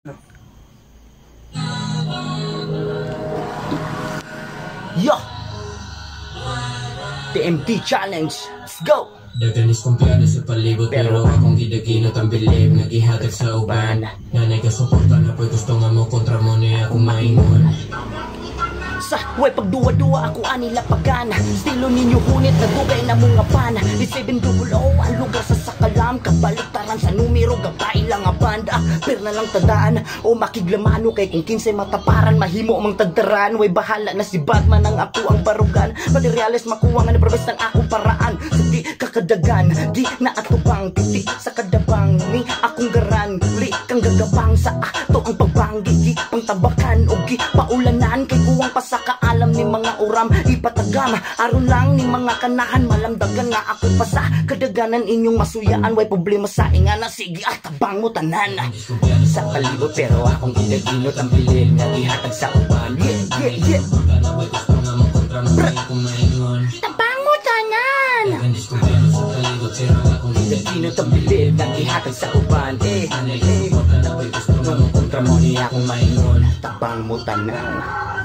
Yo! TMT Challenge, let's go! Daganis kumpiyansa sa palibot pero akong gidaginot ang bilib nagihatag sa uban. Nanay ka suporta na po'y gusto nga mo kontra mo niya akong maingon. Sa way pagduwa-duwa ako anila pagana. Stilo ninyo hunit na dugay na mga pana. Di 700 ang lugar sa Sakalam. Kabaliktaran sa numero gabay lang nga banda. Pero na lang tadaan o makiglamano kay kung 15 mataparan mahimo mang tagdaran. Way bahala na si Batman ang ako ang barugan. Materialis makuha nga na probes ng akong paraan. Sa di kakadagan di na atubang piti sa kadabang ni akong garan. Li kang gagabang sa ato ang pagbanggi di pang tabakan o gi paulanan kay kuwang pasa kaalam ni mga uram ipatagam aron lang ni mga kanahan malamdagan nga ako pa sa kadaganan inyong masuyaan way problema sa ingana sige at tabang mo tanan sa kalibot pero akong gidaginot ang bilib nga gihatag sa uban yeah tabang mo tanan gidaginot ang bilib nga gihatag sa uban kontra mo niya akong maingon tabang mo tanan